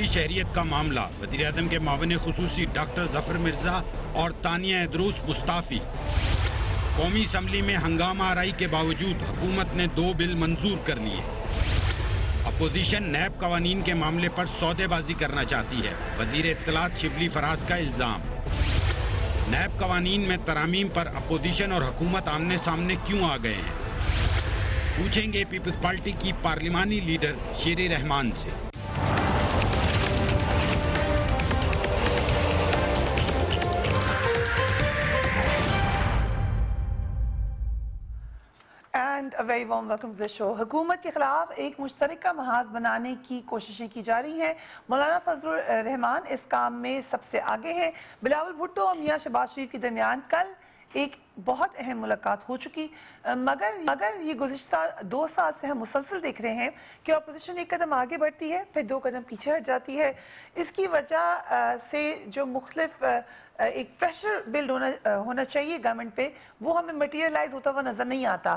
سعودی شہریت کا معاملہ، وزیراعظم کے معاون خصوصی ڈاکٹر ظفر مرزا اور تانیہ ادروس مستعفی۔ قومی اسمبلی میں ہنگامہ آرائی کے باوجود حکومت نے 2 بل منظور کر لیے۔ اپوزیشن نیب قوانین کے معاملے پر سودے بازی کرنا چاہتی ہے، وزیر اطلاعات شبلی فراز کا الزام۔ نیب قوانین میں ترامیم پر اپوزیشن اور حکومت آمنے سامنے کیوں آ گئے ہیں؟ پوچھیں گے پیپلز پارٹی کی پارلیمانی لیڈر شیری رحمان سے۔ A very warm welcome to the show. حکومت کے خلاف ایک مشترکہ محاذ بنانے کی کوششیں کی جا رہی ہیں۔ مولانا فضل الرحمان اس کام میں سب سے آگے ہیں۔ بلاول بھٹو اور میاں شہباز شریف کے درمیان کل ایک بہت اہم ملاقات ہو چکی، مگر یہ گزشتہ 2 سال سے ہم مسلسل دیکھ رہے ہیں کہ اپوزیشن ایک قدم آگے بڑھتی ہے پھر 2 قدم پیچھے ہٹ جاتی ہے۔ اس کی وجہ سے جو مختلف ایک پریشر بلڈ ہونا چاہیے گورنمنٹ پہ، وہ ہمیں مٹیریلائز ہوتا ہوا نظر نہیں آتا۔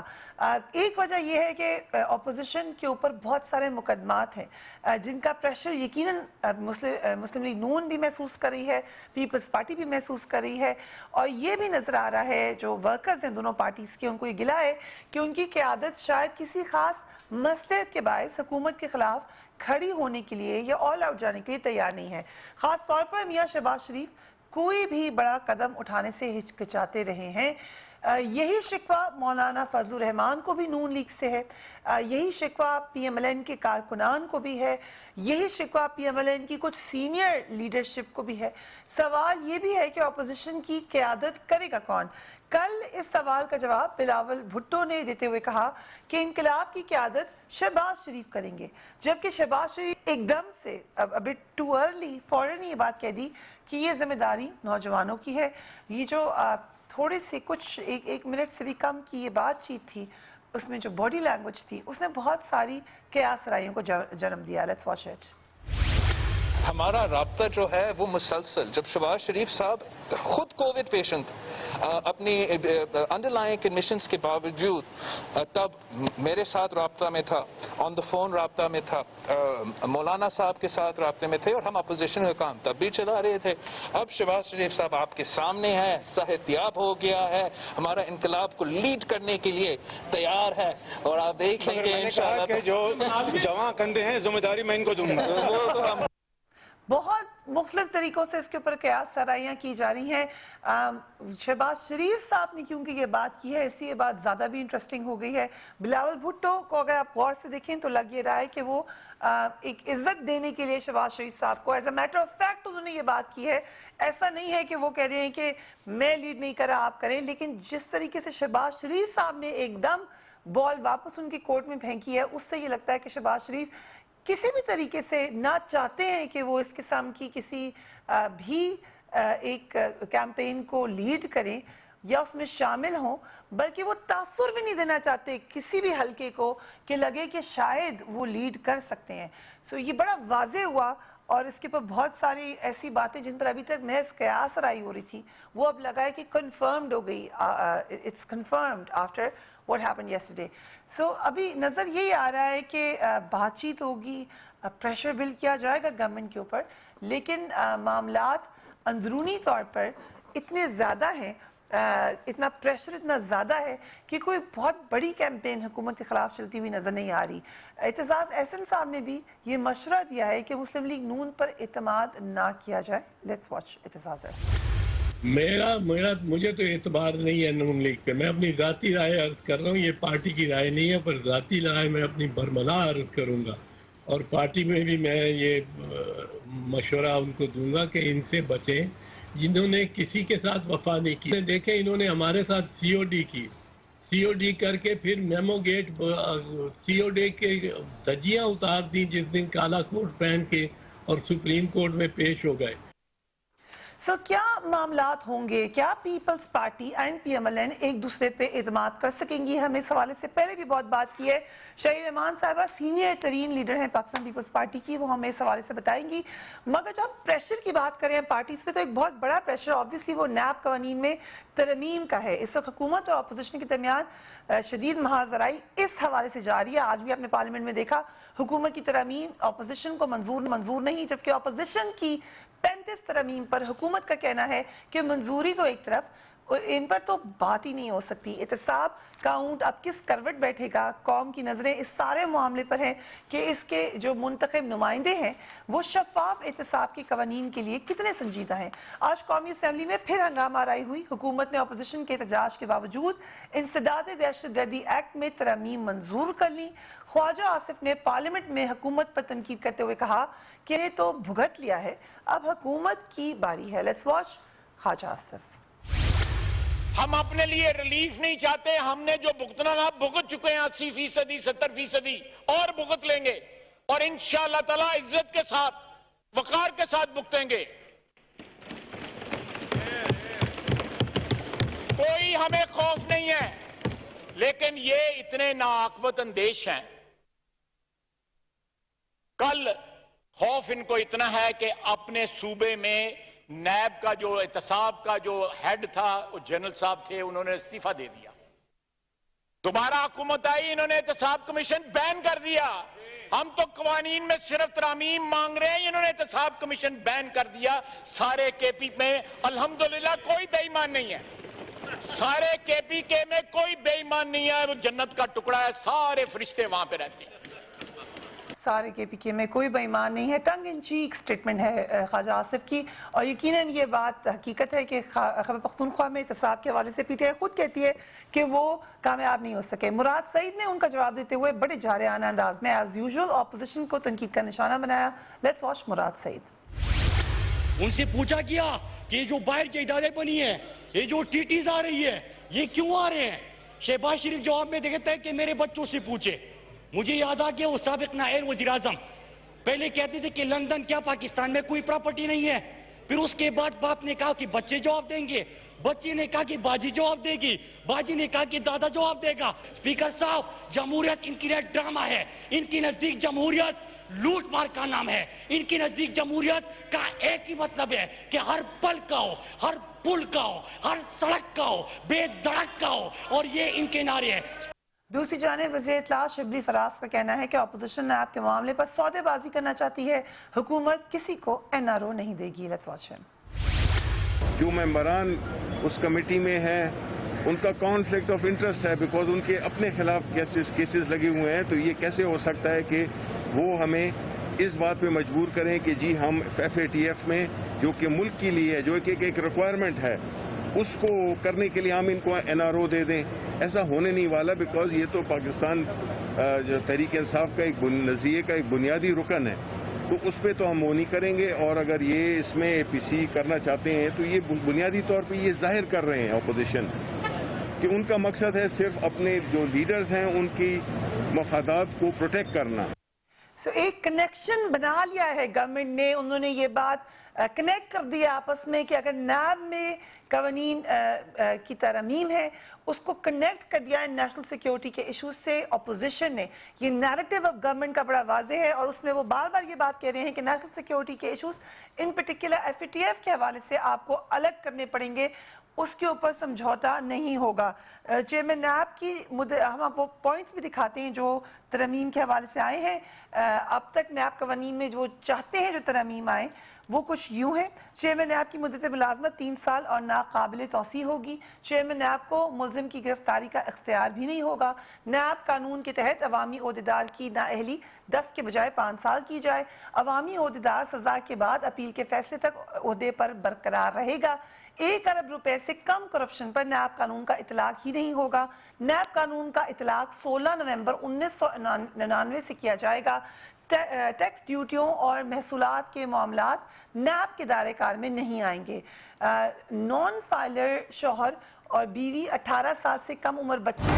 ایک وجہ یہ ہے کہ اپوزیشن کے اوپر بہت سارے مقدمات ہیں جن کا پریشر یقیناً مسلم لیگ نون بھی محسوس کر رہی ہے، پیپلز پارٹی بھی محسوس کر رہی ہے، اور یہ بھی نظر آ رہا ہے جو ورکرز ہیں دونوں پارٹیز کے، ان کو یہ گلا ہے کہ ان کی قیادت شاید کسی خاص مصلحت کے باعث حکومت کے خلاف کھڑی ہونے کے لیے یا آل آؤٹ جانے کے لیے تیار نہیں ہے۔ خاص طور پر میاں شہباز شریف کوئی بھی بڑا قدم اٹھانے سے ہچکچاتے رہے ہیں۔ یہی شکوہ مولانا فضل الرحمان کو بھی نون لیگ سے ہے، یہی شکوہ پی ایم ایل این کے کارکنان کو بھی ہے، یہی شکوہ پی ایم ایل این کی کچھ سینئر لیڈرشپ کو بھی ہے۔ سوال یہ بھی ہے کہ اپوزیشن کی قیادت کرے گا کون؟ کل اس سوال کا جواب بلاول بھٹو نے دیتے ہوئے کہا کہ انقلاب کی قیادت شہباز شریف کریں گے، جبکہ شہباز شریف ایک دم سے ٹو ارلی فوراً یہ بات کہہ دی کہ یہ ذمہ داری نوجوانوں کی ہے۔ یہ جو تھوڑی سی کچھ ایک منٹ سے بھی کم کی یہ بات چیت تھی، اس میں جو باڈی لینگویج تھی اس نے بہت ساری قیاس رائیوں کو جنم دیا۔ Let's watch it. ہمارا رابطہ جو ہے وہ مسلسل، جب شہباز شریف صاحب خود کووڈ پیشنٹ اپنی انڈر لائن کنڈیشنز کے باوجود تب میرے ساتھ رابطہ میں تھا، آن دا فون رابطہ میں تھا، مولانا صاحب کے ساتھ رابطے میں تھے، اور ہم اپوزیشن کا کام تب بھی چلا رہے تھے۔ اب شہباز شریف صاحب آپ کے سامنے ہے، صحت یاب ہو گیا ہے، ہمارا انقلاب کو لیڈ کرنے کے لیے تیار ہے، اور آپ دیکھ لیں گے انشاءاللہ کہ جو جوان کندے ہیں ذمہ داری میں ان کو دوں گا۔ بہت مختلف طریقوں سے اس کے اوپر قیاس سرائیاں کی جا رہی ہیں۔ شہباز شریف صاحب نے کیونکہ یہ بات کی ہے اس لیے یہ بات زیادہ بھی انٹرسٹنگ ہو گئی ہے۔ بلاول بھٹو کو اگر آپ غور سے دیکھیں تو لگ یہ رہا ہے کہ وہ ایک عزت دینے کے لیے شہباز شریف صاحب کو as a matter of fact انہوں نے یہ بات کی ہے۔ ایسا نہیں ہے کہ وہ کہہ رہے ہیں کہ میں لیڈ نہیں کرا آپ کریں، لیکن جس طریقے سے شہباز شریف صاحب نے ایک دم بال واپس ان کی کورٹ میں پھینکی ہے، اس سے یہ لگتا ہے کہ شہباز شریف کسی بھی طریقے سے نہ چاہتے ہیں کہ وہ اس قسم کی کسی بھی ایک کیمپین کو لیڈ کریں یا اس میں شامل ہوں، بلکہ وہ تاثر بھی نہیں دینا چاہتے کسی بھی حلقے کو کہ لگے کہ شاید وہ لیڈ کر سکتے ہیں۔ سو یہ بڑا واضح ہوا، اور اس کے پر بہت ساری ایسی باتیں جن پر ابھی تک محض قیاس رائی ہو رہی تھی وہ اب لگا ہے کہ کنفرمڈ ہو گئی، it's confirmed after what happened yesterday. So ابھی نظر یہی آ رہا ہے کہ بات چیت ہوگی، پریشر بلڈ کیا جائے گا گورنمنٹ کے اوپر، لیکن معاملات اندرونی طور پر اتنے زیادہ ہیں، اتنا پریشر اتنا زیادہ ہے کہ کوئی بہت بڑی کیمپین حکومت کے خلاف چلتی ہوئی نظر نہیں آ رہی۔ اعتزاز احسن صاحب نے بھی یہ مشورہ دیا ہے کہ مسلم لیگ نون پر اعتماد نہ کیا جائے۔ Let's watch Aitzaz Ahsan. مجھے تو اعتبار نہیں ہے نون لیگ پہ۔ میں اپنی ذاتی رائے عرض کر رہا ہوں، یہ پارٹی کی رائے نہیں ہے، پر ذاتی رائے میں اپنی برملا عرض کروں گا، اور پارٹی میں بھی میں یہ مشورہ ان کو دوں گا کہ ان سے بچیں جنہوں نے کسی کے ساتھ وفا نہیں کی۔ دیکھیں انہوں نے ہمارے ساتھ سی او ڈی کی، سی او ڈی کر کے پھر میمو گیٹ سی او ڈی کے دھجیاں اتار دیں جس دن کالا کوٹ پہن کے، اور سپریم کورٹ میں پیش ہو گئے۔ سو کیا معاملات ہوں گے؟ کیا Peoples Party and P M L N ایک دوسرے پہ اعتماد کر سکیں گی؟ ہم نے اس حوالے سے پہلے بھی بہت بات کی ہے. شہید رحمان صاحبہ سینئر ترین لیڈر ہیں پاکستان پیپلز پارٹی کی، وہ ہمیں اس حوالے سے بتائیں گی. مگر جب پریشر کی بات کریں پارٹیز پہ تو ایک بہت بڑا پریشر آبویسلی وہ نیب قوانین میں ترمیم کا ہے. اس وقت حکومت اور اپوزیشن کے درمیان شدید محاذرائی اس حوالے سے جاری ہے. آج بھی آپ نے پارلیمنٹ میں دیکھا حکومت کی ترمیم اپوزیشن کو منظور نہیں، جبکہ اپوزیشن کی 35 ترمیم پر حکومت کا کہنا ہے کہ منظوری تو ایک طرف، ان پر تو بات ہی نہیں ہو سکتی. احتساب کا اونٹ اب کس کروٹ بیٹھے گا؟ قوم کی نظریں اس سارے معاملے پر ہیں کہ اس کے جو منتخب نمائندے ہیں وہ شفاف احتساب کے قوانین کے لیے کتنے سنجیدہ ہیں. آج قومی اسمبلی میں پھر ہنگامہ آرائی ہوئی. حکومت نے اپوزیشن کے احتجاج کے باوجود انسداد دہشت گردی ایکٹ میں ترامیم منظور کر لی. خواجہ آصف نے پارلیمنٹ میں حکومت پر تنقید کرتے ہوئے کہا کہ یہ تو بھگت لیا ہے، اب حکومت کی باری ہے. لیٹس واچ خواجہ آصف. ہم اپنے لیے ریلیف نہیں چاہتے، ہم نے جو بھگتنا تھا بھگت چکے ہیں. 80%، 70% اور بھگت لیں گے، اور انشاءاللہ تعالی عزت کے ساتھ، وقار کے ساتھ بھگتیں گے. کوئی ہمیں خوف نہیں ہے، لیکن یہ اتنے ناعاقبت اندیش ہیں. کل خوف ان کو اتنا ہے کہ اپنے صوبے میں نیب کا جو احتساب کا جو ہیڈ تھا وہ جنرل صاحب تھے، انہوں نے استعفیٰ دے دیا. دوبارہ حکومت آئی، انہوں نے احتساب کمیشن بین کر دیا. ہم تو قوانین میں صرف ترامیم مانگ رہے ہیں، انہوں نے احتساب کمیشن بین کر دیا. سارے کے پی میں الحمدللہ کوئی بے ایمان نہیں ہے، سارے کے پی کے میں کوئی بے ایمان نہیں ہے. وہ جنت کا ٹکڑا ہے، سارے فرشتے وہاں پہ رہتے ہیں. سارے کے پی کے میں کوئی بے ایمان نہیں ہے. ٹنگ ان چیک سٹیٹمنٹ ہے خواجہ آصف کی، اور یقیناً یہ بات حقیقت ہے کہ خیبر پختونخوا میں احتساب کے حوالے سے پی ٹی آئی خود کہتی ہے کہ وہ کامیاب نہیں ہو سکے. مراد سعید نے ان کا جواب دیتے ہوئے بڑے جارحانہ انداز میں ایز یوزول اپوزیشن کو تنقید کا نشانہ بنایا. لیٹس واچ مراد سعید. ان سے پوچھا گیا کہ یہ جو باہر کی ادارے بنی ہیں، یہ جو ٹی ٹیز آ رہی ہے، یہ کیوں آ رہے ہیں؟ شہباز شریف جواب میں دیکھتا ہے کہ میرے بچوں سے پوچھے. مجھے یاد آ گیا وہ سابق نائب وزیر اعظم پہلے کہتے تھے کہ لندن کیا پاکستان میں کوئی پراپرٹی نہیں ہے. پھر اس کے بعد باپ نے کہا کہ بچے جواب دیں گے، بچے نے کہا کہ باجی جواب دے گی، باجی نے کہا کہ دادا جواب دے گا. اسپیکر صاحب، جمہوریت ان کے لیے ڈرامہ ہے. ان کے نزدیک جمہوریت لوٹ مار کا نام ہے. ان کے نزدیک جمہوریت کا ایک ہی مطلب ہے کہ ہر پل کا ہو، ہر پل کا ہو، ہر سڑک کا ہو، بے دڑک کا ہو، اور یہ ان کے نعرے ہیں. دوسری جانب وزیر اطلاع شبلی فراز کا کہنا ہے کہ اپوزیشن نیب کے معاملے پر سودے بازی کرنا چاہتی ہے، حکومت کسی کو این آر او نہیں دے گی. لیٹس واچ ہم. جو ممبران اس کمیٹی میں ہیں ان کا کانفلکٹ آف انٹرسٹ ہے، بیکاز ان کے اپنے خلاف کیسز لگے ہوئے ہیں. تو یہ کیسے ہو سکتا ہے کہ وہ ہمیں اس بات پہ مجبور کریں کہ جی ہم ایف اے ٹی ایف میں جو کہ ملک کے لیے جو کہ ایک ریکوائرمنٹ ہے اس کو کرنے کے لیے ہم ان کو این آر او دے دیں. ایسا ہونے نہیں والا، بیکاز یہ تو پاکستان جو تحریک انصاف کا ایک نظریے کا ایک بنیادی رکن ہے. تو اس پہ تو ہم وہ نہیں کریں گے. اور اگر یہ اس میں اے پی سی کرنا چاہتے ہیں تو یہ بنیادی طور پہ یہ ظاہر کر رہے ہیں اپوزیشن کہ ان کا مقصد ہے صرف اپنے جو لیڈرز ہیں ان کی مفادات کو پروٹیکٹ کرنا. سو ایک کنیکشن بنا لیا ہے گورنمنٹ نے. انہوں نے یہ بات کنیکٹ کر دیا آپس میں کہ اگر نیب میں قوانین کی ترمیم ہے اس کو کنیکٹ کر دیا ہے نیشنل سیکیورٹی کے ایشوز سے اپوزیشن نے. یہ نیریٹو آف گورنمنٹ کا بڑا واضح ہے، اور اس میں وہ بار بار یہ بات کہہ رہے ہیں کہ نیشنل سیکیورٹی کے issues in particular F A T F کے حوالے سے آپ کو الگ کرنے پڑیں گے، اس کے اوپر سمجھوتا نہیں ہوگا. چیئرمین نیب کی ہم آپ وہ پوائنٹس بھی دکھاتے ہیں جو ترمیم کے حوالے سے آئے ہیں. اب تک نیب قوانین میں جو چاہتے ہیں جو ترمیم آئے وہ کچھ یوں ہیں. چیئرمین نیب کی مدت ملازمت 3 سال اور ناقابل توسیع ہوگی. چیئرمین نیب کو ملزم کی گرفتاری کا اختیار بھی نہیں ہوگا. نیب قانون کے تحت عوامی عہدیدار کی نااہلی 10 کے بجائے 5 سال کی جائے. عوامی عہدیدار سزا کے بعد اپیل کے فیصلے تک عہدے پر برقرار رہے گا. 1 ارب روپے سے کم کرپشن پر نیب قانون کا اطلاق ہی نہیں ہوگا. نیب قانون کا اطلاق 16 نومبر 1999 سے کیا جائے گا. ٹیکس ڈیوٹیوں اور محصولات کے معاملات نیب کے دائرہ کار میں نہیں آئیں گے. نان فائلر شوہر اور بیوی 18 سال سے کم عمر بچے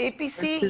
APC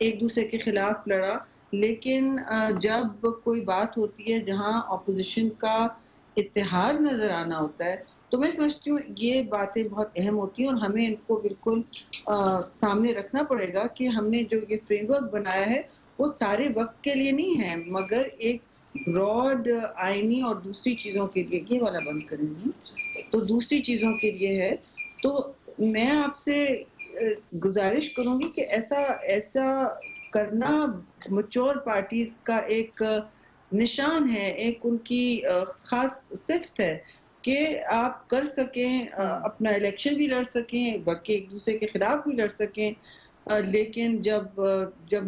ایک دوسرے کے خلاف لڑا، لیکن جب کوئی بات ہوتی ہے جہاں اپوزیشن کا اتحاد نظر آنا ہوتا ہے تو میں سمجھتی ہوں یہ باتیں بہت اہم ہوتی ہیں اور ہمیں ان کو بالکل سامنے رکھنا پڑے گا کہ ہم نے جو یہ فریم ورک بنایا ہے وہ سارے وقت کے لیے نہیں ہے مگر ایک براڈ آئینی اور دوسری چیزوں کے لیے، یہ والا بند کریں گے تو دوسری چیزوں کے لیے ہے. تو میں آپ سے گزارش کروں گی کہ ایسا کرنا میچور پارٹیز کا ایک نشان ہے، ایک ان کی خاص صفت ہے کہ آپ کر سکیں، اپنا الیکشن بھی لڑ سکیں، باقی ایک دوسرے کے خلاف بھی لڑ سکیں، لیکن جب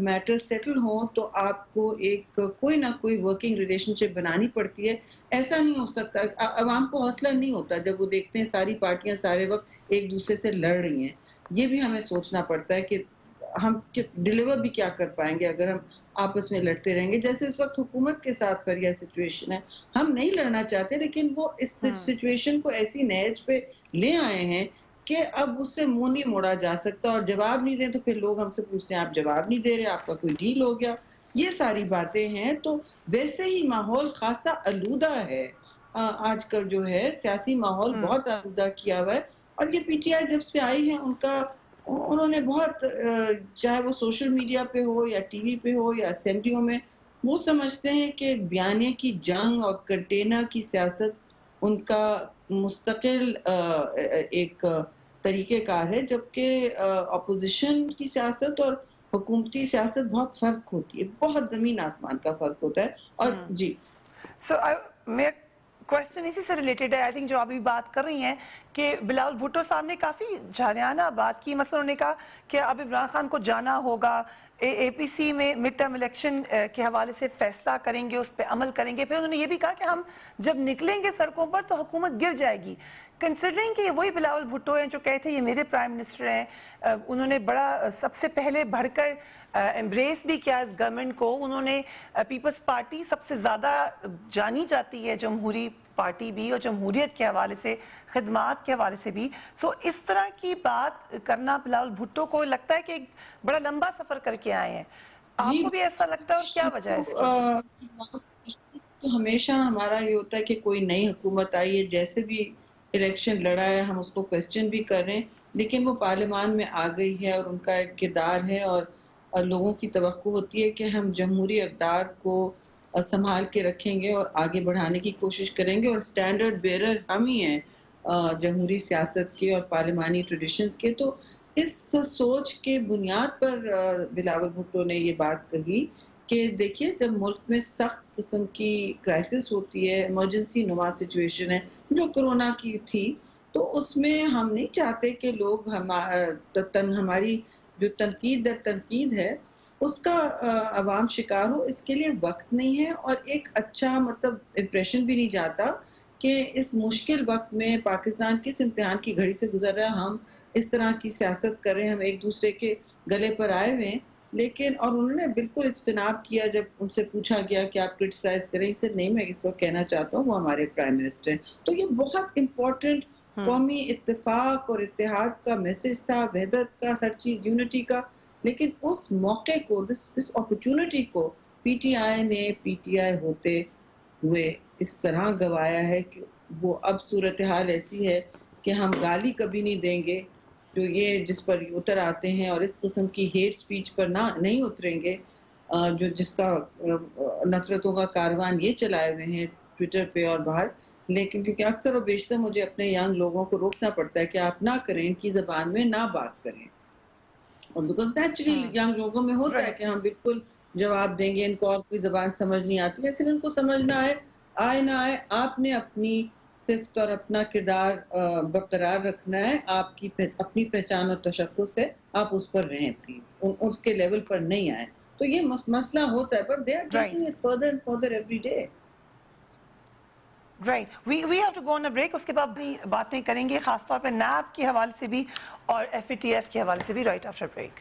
میٹر سیٹل ہوں تو آپ کو ایک کوئی نہ کوئی ورکنگ ریلیشن شپ بنانی پڑتی ہے. ایسا نہیں ہو سکتا، عوام کو حوصلہ نہیں ہوتا جب وہ دیکھتے ہیں ساری پارٹیاں سارے وقت ایک دوسرے سے لڑ رہی ہیں. یہ بھی ہمیں سوچنا پڑتا ہے کہ ہم ڈیلیور بھی کیا کر پائیں گے اگر ہم آپس میں لڑتے رہیں گے. جیسے اس وقت حکومت کے ساتھ فریہ سچویشن ہے، ہم نہیں لڑنا چاہتے لیکن وہ اس سچویشن کو ایسی نہج پہ لے آئے ہیں کہ اب اس سے منہ نہیں موڑا جا سکتا، اور جواب نہیں دیں تو پھر لوگ ہم سے پوچھتے ہیں آپ جواب نہیں دے رہے، آپ کا کوئی ڈیل ہو گیا. یہ ساری باتیں ہیں. تو ویسے ہی ماحول خاصا آلودہ ہے آج کل، جو ہے سیاسی ماحول بہت آلودہ کیا ہوا ہے. اور یہ پی ٹی آئی جب سے آئی ہے انہوں نے بہت، چاہے وہ سوشل میڈیا پہ ہو یا ٹی وی پہ ہو یا اسمبلیوں میں، وہ سمجھتے ہیں کہ بیانیے کی جنگ اور کنٹینر کی سیاست ان کا مستقل ایک طریقہ کار ہے، جبکہ اپوزیشن کی سیاست اور حکومتی سیاست بہت فرق ہوتی ہے، بہت زمین آسمان کا فرق ہوتا ہے. اور جی میں کوشچن اسی سے ریلیٹڈ ہے، آئی تھنک جو ابھی بات کر رہی ہیں کہ بلاول بھٹو صاحب نے کافی جارحانہ بات کی. مثلا انہوں نے کہا کہ اب عمران خان کو جانا ہوگا، اے پی سی میں مڈ ٹرم الیکشن کے حوالے سے فیصلہ کریں گے، اس پہ عمل کریں گے. پھر انہوں نے یہ بھی کہا کہ ہم جب نکلیں گے سڑکوں پر تو حکومت گر جائے گی. کنسیڈرنگ کہ یہ وہی بلاول بھٹو ہیں جو کہتے تھے یہ میرے پرائم منسٹر ہیں، انہوں نے بڑا سب سے پہلے بڑھ کر امبریس بھی کیا اس گورنمنٹ کو. انہوں نے پیپلز پارٹی سب سے زیادہ جانی جاتی ہے جمہوری پارٹی بھی، اور جمہوریت کے حوالے سے، خدمات کے حوالے سے بھی. سو اس طرح کی بات کرنا بلاول بھٹو کو لگتا ہے کہ ایک بڑا لمبا سفر کر کے آئے ہیں. آپ کو بھی ایسا لگتا ہے اور کیا وجہ ہے اس کی؟ تو ہمیشہ ہمارا یہ ہوتا ہے کہ کوئی نئی حکومت آئی ہے، جیسے بھی الیکشن لڑا ہے ہم اس کو کوسچن بھی کر رہے ہیں، لیکن وہ پارلیمان میں آ گئی ہے اور ان کا ایک کردار ہے، اور لوگوں کی توقع ہوتی ہے کہ ہم جمہوری اقدار کو سنبھال کے رکھیں گے اور آگے بڑھانے کی کوشش کریں گے، اور سٹینڈرڈ بیرر ہم ہی ہیں جمہوری سیاست کے اور پارلیمانی ٹریڈیشنز کے. تو اس سوچ کے بنیاد پر بلاول بھٹو نے یہ بات کہی کہ دیکھیے جب ملک میں سخت قسم کی کرائسس ہوتی ہے، ایمرجنسی نما سچویشن ہے جو کرونا کی تھی، تو اس میں ہم نہیں چاہتے کہ لوگ ہماری جو تنقید ہے اس کا عوام شکار ہو. اس کے لیے وقت نہیں ہے اور ایک اچھا مطلب امپریشن بھی نہیں جاتا کہ اس مشکل وقت میں پاکستان کس امتحان کی گھڑی سے گزر رہا ہے، ہم اس طرح کی سیاست کر رہے ہیں، ہم ایک دوسرے کے گلے پر آئے ہوئے ہیں. لیکن اور انہوں نے بالکل اجتناب کیا جب ان سے پوچھا گیا کہ آپ کرٹیسائز کریں. اسے نہیں، میں اس وقت کہنا چاہتا ہوں وہ ہمارے پرائم منسٹر ہیں. تو یہ بہت امپورٹنٹ قومی اتفاق اور اتحاد کا میسج تھا، وحدت کا، ہر چیز یونٹی کا. لیکن اس موقع کو، اس اپرچونٹی کو پی ٹی آئی نے پی ٹی آئی ہوتے ہوئے اس طرح گوایا ہے کہ وہ اب صورتحال ایسی ہے کہ ہم گالی کبھی نہیں دیں گے جو یہ جس پر اتر آتے ہیں، اور اس قسم کی ہیٹ سپیچ پر نہیں اتریں گے جو جس کا نفرتوں کا کاروان یہ چلائے ہوئے ہیں ٹویٹر پہ اور باہر. لیکن کیونکہ اکثر و بیشتر مجھے اپنے ینگ لوگوں کو روکنا پڑتا ہے کہ آپ نہ کریں، ان کی زبان میں نہ بات کریں، اور بیکاز نیچرلی ینگ لوگوں میں ہوتا ہے کہ ہم بالکل جواب دیں گے، ان کو اور کوئی زبان سمجھ نہیں آتی. لیکن ان کو سمجھنا آئے نہ آئے، آپ نے اپنی صفت اور اپنا کردار برقرار رکھنا ہے. آپ کی اپنی پہچان اور تشخص ہے، آپ اس پر رہیں پلیز، اس کے لیول پر نہیں آئیں. تو یہ مسئلہ ہوتا ہے، but they are taking it further and further every day. Right. We have to go on a break. اس کے بعد بھی باتیں کریں گے خاص طور پہ نیب کے حوالے سے بھی اور ایف اے ٹی ایف کے حوالے سے بھی، رائٹ آفٹر بریک.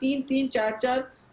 3-3, 4-4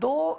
2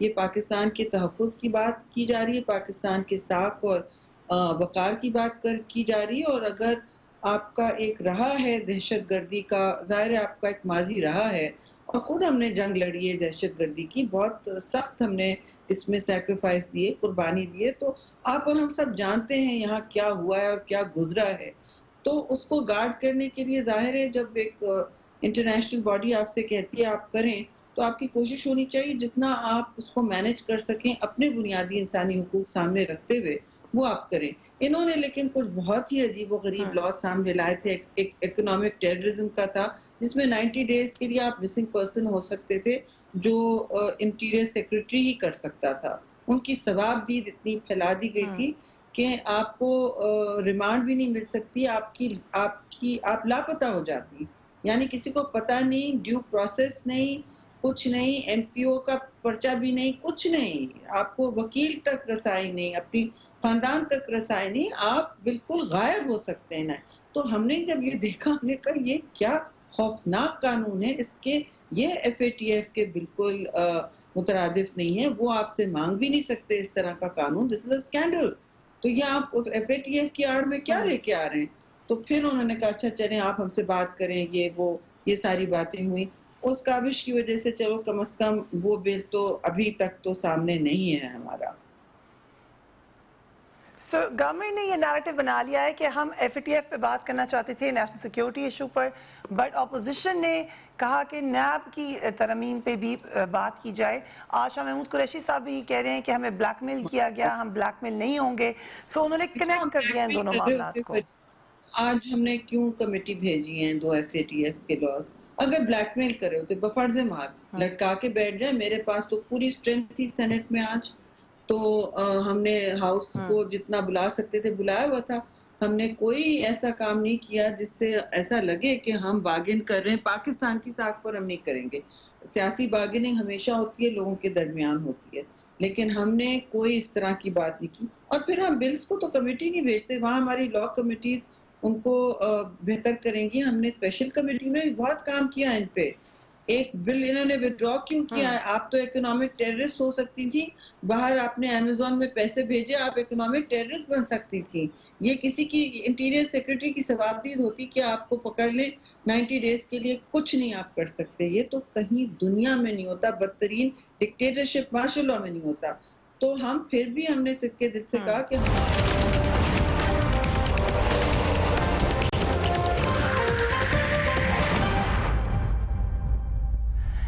یہ پاکستان کے تحفظ کی بات کی جا رہی ہے، پاکستان کے ساکھ اور وقار کی بات کی جا رہی ہے. اور اگر آپ کا ایک رہا ہے دہشت گردی کا، ظاہر ہے آپ کا ایک ماضی رہا ہے اور خود ہم نے جنگ لڑی ہے دہشت گردی کی، بہت سخت ہم نے اس میں سیکریفائس دیے، قربانی دیے. تو آپ اور ہم سب جانتے ہیں یہاں کیا ہوا ہے اور کیا گزرا ہے. تو اس کو گارڈ کرنے کے لیے ظاہر ہے جب ایک انٹرنیشنل باڈی آپ سے کہتی ہے آپ کریں، تو آپ کی کوشش ہونی چاہیے جتنا آپ اس کو مینج کر سکیں اپنے بنیادی انسانی حقوق سامنے رکھتے ہوئے وہ آپ کریں. انہوں نے لیکن کچھ بہت ہی عجیب و غریب لاز سامنے لائے تھے. ایک اکنامک ٹیررزم کا تھا جس میں 90 ڈیز کے لیے آپ مسنگ پرسن ہو سکتے تھے، جو انٹیریئر سیکرٹری ہی کر سکتا تھا. ان کی ثوابدید اتنی پھیلا دی گئی تھی کہ آپ کو ریمانڈ بھی نہیں مل سکتی، آپ لاپتہ ہو جاتی. یعنی کسی کو پتہ نہیں، ڈیو پروسیس نہیں، کچھ نہیں، ایم پی او کا پرچہ بھی نہیں، کچھ نہیں، آپ کو وکیل تک رسائی نہیں، اپنی خاندان تک رسائی نہیں، آپ بالکل غائب ہو سکتے ہیں. تو ہم نے جب یہ دیکھا ہم نے کہا یہ کیا خوفناک قانون ہے، اس کے یہ FATF کے بالکل مترادف نہیں ہے. وہ آپ سے مانگ بھی نہیں سکتے اس طرح کا قانون. دس از اے اسکینڈل. تو یہ آپ FATF کی آڑ میں کیا لے کے آ رہے ہیں؟ تو پھر انہوں نے کہا اچھا چلیں آپ ہم سے بات کریں، یہ ساری باتیں ہوئی. اس کاوش کی وجہ سے چلو کم از کم وہ بل تو ابھی تک تو سامنے نہیں ہے ہمارا. سو گورنمنٹ نے یہ نیریٹو بنا لیا ہے کہ ہم FATF پہ بات کرنا چاہتے تھے national security issue per, but opposition نے کہا کہ نیب کی ترمیم پہ بھی بات کی جائے. آج شاہ محمود قریشی صاحب بھی کہہ رہے ہیں کہ ہمیں بلیک میل کیا گیا، ہم بلیک میل نہیں ہوں گے. سو انہوں نے کنیکٹ کر دیا ان دونوں معاملات کو. آج ہم نے کیوں کمیٹی بھیجی ہیں 2 FATF کے لاز؟ اگر بلیک میل کرے ہوتے بفرض محال لٹکا کے بیٹھ جائے. میرے پاس تو پوری اسٹرینتھ تھی سینٹ میں آج، تو ہم نے ہاؤس کو جتنا بلا سکتے تھے بلایا ہوا تھا. ہم نے کوئی ایسا کام نہیں کیا جس سے ایسا لگے کہ ہم بارگن کر رہے ہیں. پاکستان کی ساکھ پر ہم نہیں کریں گے. سیاسی بارگننگ ہمیشہ ہوتی ہے، لوگوں کے درمیان ہوتی ہے، لیکن ہم نے کوئی اس طرح کی بات نہیں کی. اور پھر ہم بلز کو تو کمیٹی نہیں بھیجتے، وہاں ہماری لا کمیٹیز ان کو بہتر کریں گی. ہم نے اسپیشل کمیٹی میں بھی بہت کام کیا ان پہ. ایک بل انہوں نے وڈرا کیوں کیا ہے؟ آپ تو اکنامک ٹیررسٹ ہو سکتی تھی، باہر آپ نے امیزون میں پیسے بھیجے، آپ اکنامک ٹیررسٹ بن سکتی تھی. یہ کسی کی انٹیریئر سیکرٹری کی ثوابدید ہوتی کہ آپ کو پکڑ لیں 90 ڈیز کے لیے، کچھ نہیں آپ کر سکتے. یہ تو کہیں دنیا میں نہیں ہوتا، بدترین ڈکٹیٹرشپ مارشل لاء میں نہیں ہوتا. تو ہم پھر بھی ہم نے سکے دل سے کہا کہ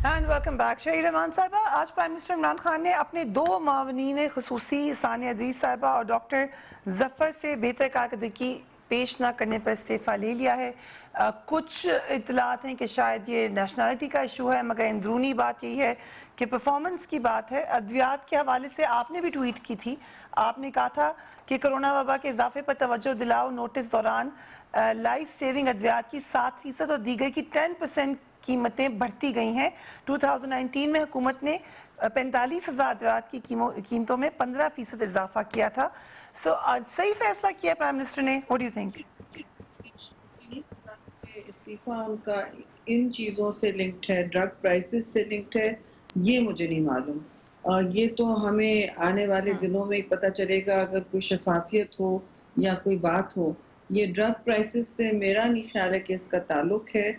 اینڈ ویلکم بیک. شہید رحمان صاحبہ، آج پرائم منسٹر عمران خان نے اپنے 2 معاونین خصوصی ثانیہ ادریس صاحبہ اور ڈاکٹر ظفر سے بہتر کارکردگی پیش نہ کرنے پر استعفیٰ لے لیا ہے. کچھ اطلاعات ہیں کہ شاید یہ نیشنلٹی کا ایشو ہے، مگر اندرونی بات یہی ہے کہ پرفارمنس کی بات ہے. ادویات کے حوالے سے آپ نے بھی ٹویٹ کی تھی، آپ نے کہا تھا کہ کرونا وبا کے اضافے پر توجہ دلاؤ نوٹس دوران لائف سیونگ ادویات کی 7% اور دیگر کی 10% قیمتیں بڑھتی گئی ہیں. 2019 میں حکومت نے 45,000 ادویات کی قیمتوں میں 15% اضافہ کیا تھا. سو صحیح فیصلہ کیا پرائم منسٹر نے. What do you think؟ استعفیٰ ان کا ان چیزوں سے لنکڈ ہے، ڈرگ پرائسز سے لنکڈ ہے، یہ مجھے نہیں معلوم. یہ تو ہمیں آنے والے دنوں میں پتہ چلے گا اگر کوئی شفافیت ہو یا کوئی بات ہو. یہ ڈرگ پرائسز سے میرا نہیں خیال ہے کہ اس کا تعلق ہے.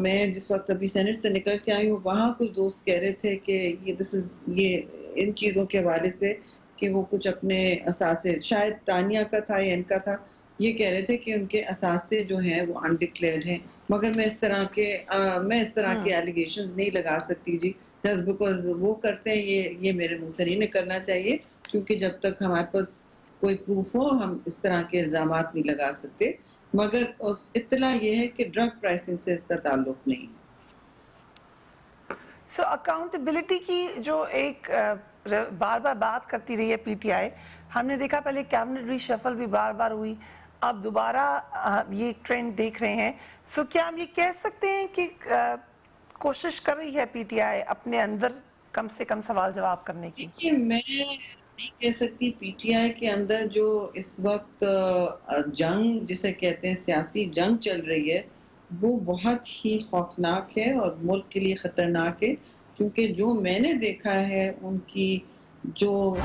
میں جس وقت ابھی سینٹ سے نکل کے آئی ہوں وہاں کچھ دوست کہہ رہے تھے کہ یہ ان چیزوں کے حوالے سے کہ وہ کچھ اپنے اثاثے، شاید تانیہ کا تھا یا ان کا تھا، یہ کہہ رہے تھے کہ ان کے اثاثے جو ہیں وہ انڈکلیئرڈ ہیں. مگر میں اس طرح کے ایلیگیشنز نہیں لگا سکتی جی، جسٹ بیکاز وہ کرتے ہیں. یہ میرے منہ سے نہیں نکلنا چاہیے، کیونکہ جب تک ہمارے پاس کوئی پروف ہو ہم اس طرح کے الزامات نہیں لگا سکتے. مگر اطلاع یہ ہے کہ ڈرگ پرائسنگ سے اس کا تعلق نہیں. سو اکاؤنٹیبلٹی کی جو ایک بار بار بات کرتی رہی ہے PTI، ہم نے دیکھا پہلے کیبنٹ ری شفل بھی بار بار ہوئی، اب دوبارہ یہ ٹرینڈ دیکھ رہے ہیں. سو کیا ہم یہ کہہ سکتے ہیں کہ کوشش کر رہی ہے PTI اپنے اندر کم سے کم سوال جواب کرنے کی؟ دیکھیے میں نہیں کہہ سکتی PTI کے اندر جو اس وقت جنگ جسے کہتے ہیں سیاسی جنگ چل رہی ہے وہ بہت ہی خوفناک ہے اور ملک کے لیے خطرناک ہے. کیونکہ جو میں نے دیکھا ہے ان کی جو